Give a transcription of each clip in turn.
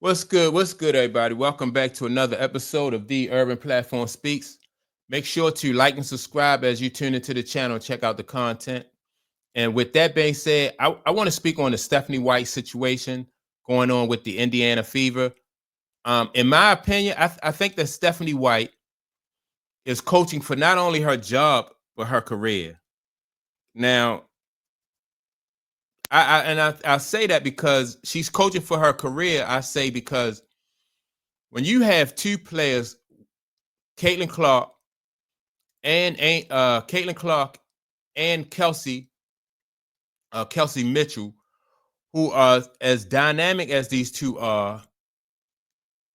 What's good? What's good, everybody? Welcome back to another episode of The Urban Platform Speaks. Make sure to like and subscribe as you tune into the channel and check out the content. And with that being said, I want to speak on the Stephanie White situation going on with the Indiana Fever. In my opinion, I think that Stephanie White is coaching for not only her job, but her career. Now, I say that because she's coaching for her career. I say because when you have two players, Caitlin Clark Caitlin Clark and Kelsey Mitchell, who are as dynamic as these two are,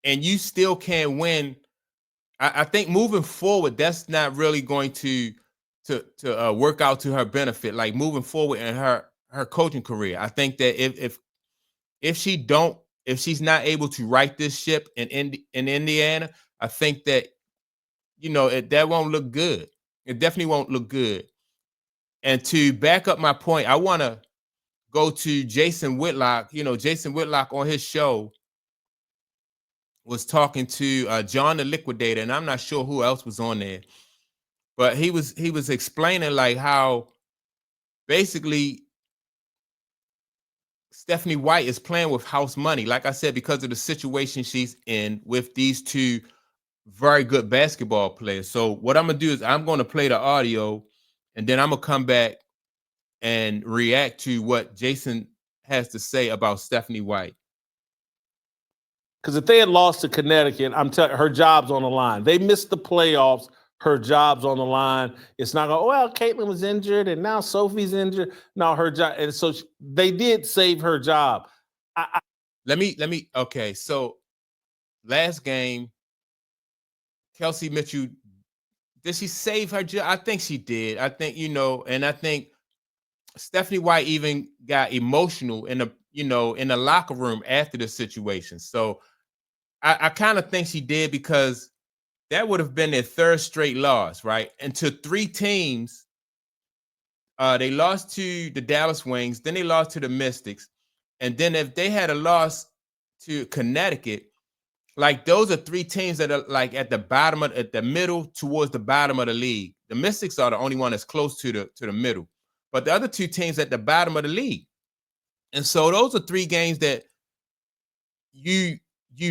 and you still can't win. I think moving forward, that's not really going to work out to her benefit. Like moving forward in her coaching career, I think that if she's not able to right this ship in Indiana, I think that that won't look good. It definitely won't look good. And to back up my point, I want to go to Jason Whitlock. Jason Whitlock on his show was talking to John the Liquidator, and I'm not sure who else was on there, but he was explaining like how basically Stephanie White is playing with house money. Like I said, because of the situation she's in with these two very good basketball players. So what I'm gonna do is I'm gonna play the audio, and then I'm gonna come back and react to what Jason has to say about Stephanie White. Because if they had lost to Connecticut, I'm telling her job's on the line. They missed the playoffs. Her job's on the line. It's not going, well, Caitlin was injured and now Sophie's injured. No, her job. And so they did save her job. Okay. So last game, Kelsey Mitchell, did she save her job? I think she did. I think, and I think Stephanie White even got emotional in the locker room after the situation. So I kind of think she did because that would have been their third straight loss, right? And to three teams, they lost to the Dallas Wings, then they lost to the Mystics, and then if they had a loss to Connecticut, like those are three teams that are like at the middle towards the bottom of the league. The Mystics are the only one that's close to the middle, but the other two teams at the bottom of the league. And so those are three games that you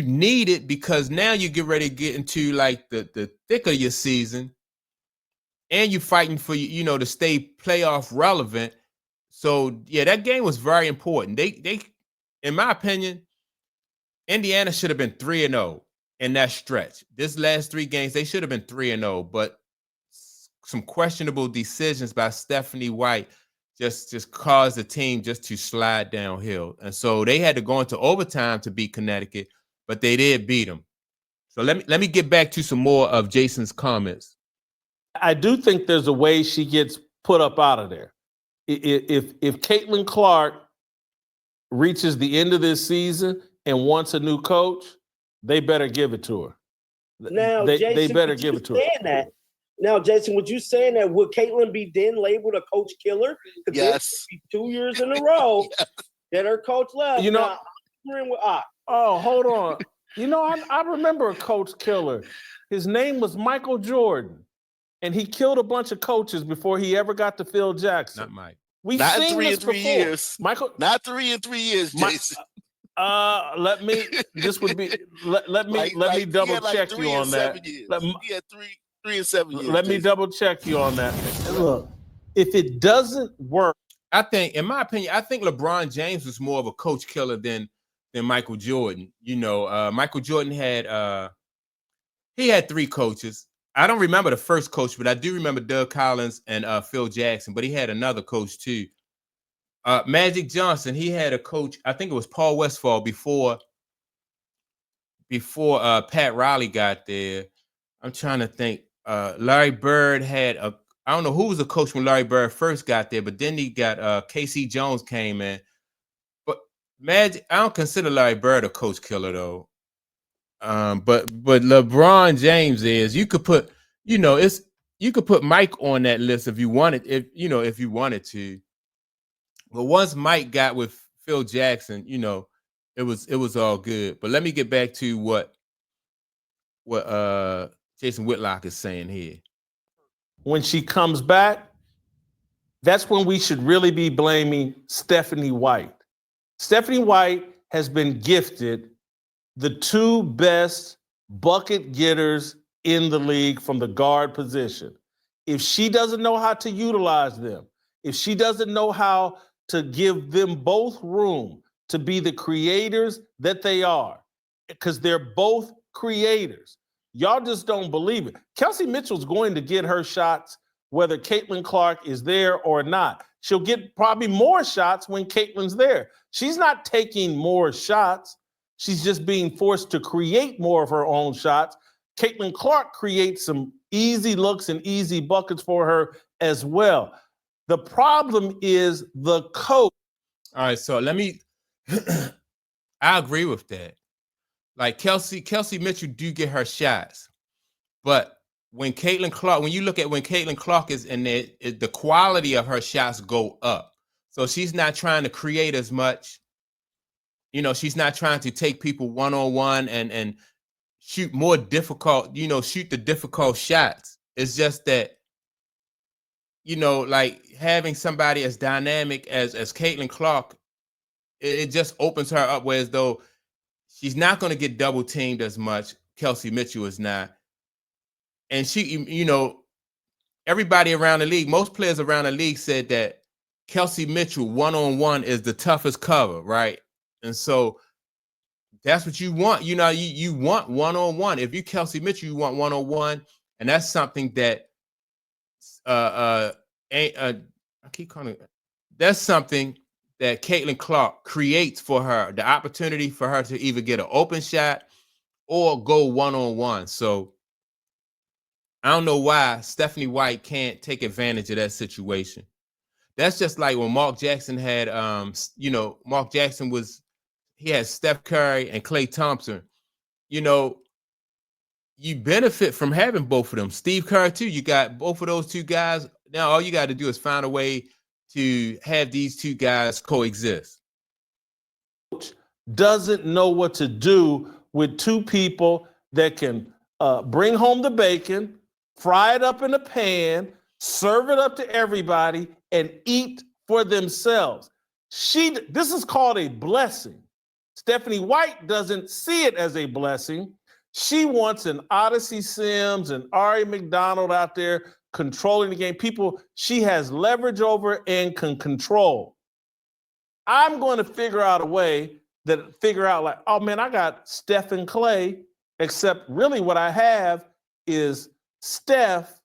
need it because now you get ready to get into like the thick of your season, and you're fighting for to stay playoff relevant. So yeah, that game was very important. They in my opinion, Indiana should have been 3-0 in that stretch. This last three games, they should have been 3-0, but some questionable decisions by Stephanie White just caused the team just to slide downhill. And so they had to go into overtime to beat Connecticut, but they did beat them. So let me get back to some more of Jason's comments. I do think there's a way she gets put up out of there. If Caitlin Clark reaches the end of this season and wants a new coach, they better give it to her. Now, Jason, they better give it to her. Now, Jason, would you saying that would Caitlin be then labeled a coach killer? Yes. 2 years in a row that her coach left. Oh, hold on. I remember a coach killer. His name was Michael Jordan, and he killed a bunch of coaches before he ever got to Phil Jackson. Not Mike. Not in 3 years. Michael. Not 3 years, Jason. Let me double check you on that. He had 3 and 7 years. Let me double check you on that. Look, if it doesn't work, I think, in my opinion, I think LeBron James was more of a coach killer than Michael Jordan. Michael Jordan had he had three coaches. I don't remember the first coach, but I do remember Doug Collins and Phil Jackson, but he had another coach too. Magic Johnson, he had a coach, I think it was Paul Westphal before Pat Riley got there. I'm trying to think. Larry Bird had I don't know who was the coach when Larry Bird first got there, but then he got KC Jones came in. But Magic, I don't consider Larry Bird a coach killer though. But LeBron James is. You could put, you could put Mike on that list if you wanted, if you wanted to. But once Mike got with Phil Jackson, it was all good. But let me get back to what Jason Whitlock is saying here. When she comes back, that's when we should really be blaming Stephanie White. Stephanie White has been gifted the two best bucket getters in the league from the guard position. If she doesn't know how to utilize them, if she doesn't know how to give them both room to be the creators that they are, because they're both creators, y'all just don't believe it. Kelsey Mitchell's going to get her shots whether Caitlin Clark is there or not. She'll get probably more shots when Caitlin's there. She's not taking more shots. She's just being forced to create more of her own shots. Caitlin Clark creates some easy looks and easy buckets for her as well. The problem is the coach. All right, so let me I agree with that. Like Kelsey Mitchell do get her shots, but when Caitlin Clark, when you look at when Caitlin Clark is in there, the quality of her shots go up. So she's not trying to create as much. You know, she's not trying to take people one-on-one and shoot more difficult, shoot the difficult shots. It's just that, like having somebody as dynamic as Caitlin Clark, it just opens her up, whereas though she's not going to get double teamed as much. Kelsey Mitchell is not. And she, everybody around the league, most players around the league said that Kelsey Mitchell one-on-one is the toughest cover, right? And so that's what you want. You want one-on-one. If you Kelsey Mitchell, you want one-on-one. And that's something that I keep calling it. That's something that Caitlin Clark creates for her, the opportunity for her to either get an open shot or go one-on-one. So I don't know why Stephanie White can't take advantage of that situation. That's just like when Mark Jackson had, Mark Jackson he had Steph Curry and Klay Thompson. You benefit from having both of them. Steve Kerr too. You got both of those two guys. Now all you got to do is find a way to have these two guys coexist. Doesn't know what to do with two people that can bring home the bacon, fry it up in a pan, serve it up to everybody, and eat for themselves. This is called a blessing. Stephanie White doesn't see it as a blessing. She wants an Odyssey Sims and Ari McDonald out there controlling the game. People she has leverage over and can control. I'm going to figure out a way like, oh man, I got Steph and Klay, except really what I have is Steph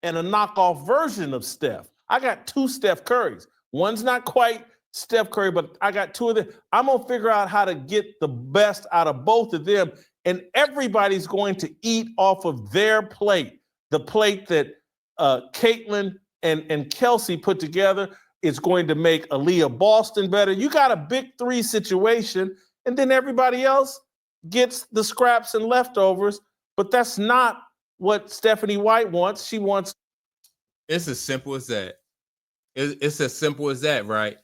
and a knockoff version of Steph. I got two Steph Currys. One's not quite Steph Curry, but I got two of them. I'm going to figure out how to get the best out of both of them, and everybody's going to eat off of their plate, the plate that Caitlin and Kelsey put together. Is going to make Aaliyah Boston better. You got a big three situation, and then everybody else gets the scraps and leftovers, but that's not what Stephanie White wants. She wants. It's as simple as that. It's as simple as that, right?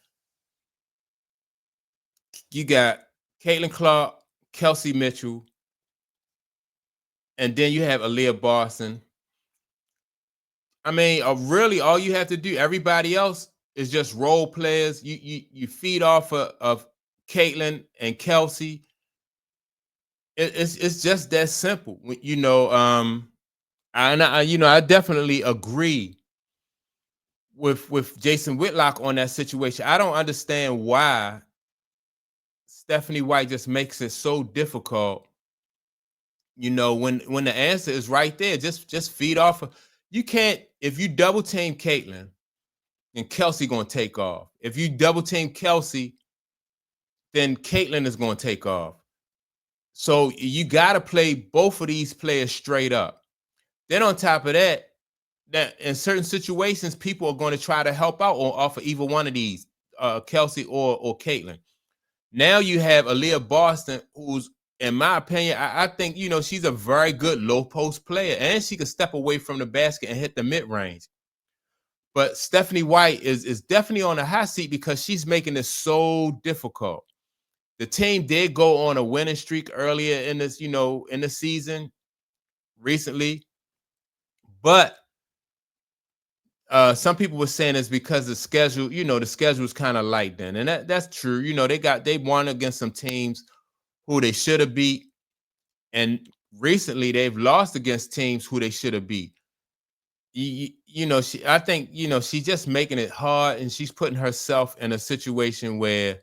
You got Caitlin Clark, Kelsey Mitchell, and then you have Aaliyah Boston. I mean, really, all you have to do, everybody else is just role players. You feed off of Caitlin and Kelsey. It's just that simple, I definitely agree with Jason Whitlock on that situation. I don't understand why Stephanie White just makes it so difficult. When the answer is right there, just feed off of. You can't, if you double team Caitlin, then Kelsey gonna take off. If you double team Kelsey, then Caitlin is gonna take off. So you gotta play both of these players straight up. Then on top of that in certain situations, people are going to try to help out off of either one of these, Kelsey or Caitlin. Now you have Aaliyah Boston, who's, in my opinion, I think she's a very good low post player, and she can step away from the basket and hit the mid range. But Stephanie White is definitely on the hot seat because she's making this so difficult. the team did go on a winning streak earlier in this, in the season recently, but some people were saying it's because the schedule, the schedule is kind of light then, and that's true. They won against some teams who they should have beat, and recently they've lost against teams who they should have beat. I think she's just making it hard, and she's putting herself in a situation where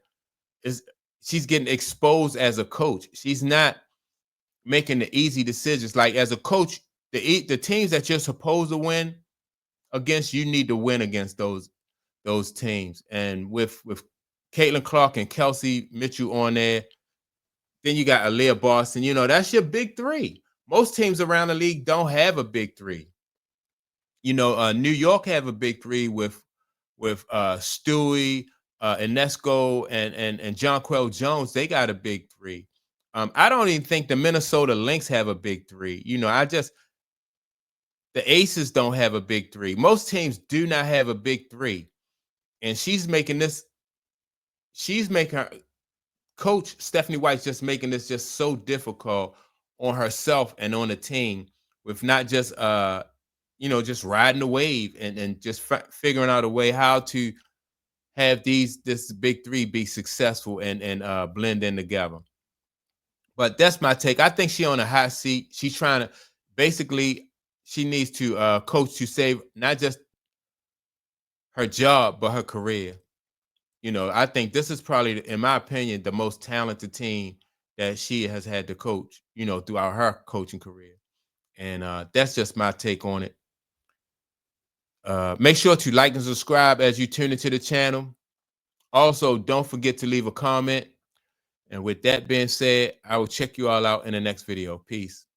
she's getting exposed as a coach. She's not making the easy decisions. Like as a coach, the teams that you're supposed to win against, you need to win against those teams. And with Caitlin Clark and Kelsey Mitchell on there, then you got Aaliyah Boston. That's your big three. Most teams around the league don't have a big three. New York have a big three with Stewie, Inesco, and Jonquel Jones. They got a big three. I don't even think the Minnesota Lynx have a big three. The Aces don't have a big three. Most teams do not have a big three. And she's making her coach, Stephanie White's just making this just so difficult on herself and on the team with not just, just riding the wave and just figuring out a way how to have this big three be successful and blend in together. But that's my take. I think she's on a hot seat. She's trying to she needs to coach to save not just her job, but her career. I think this is probably, in my opinion, the most talented team that she has had to coach, throughout her coaching career. And that's just my take on it. Make sure to like and subscribe as you tune into the channel. Also, don't forget to leave a comment. And with that being said, I will check you all out in the next video. Peace.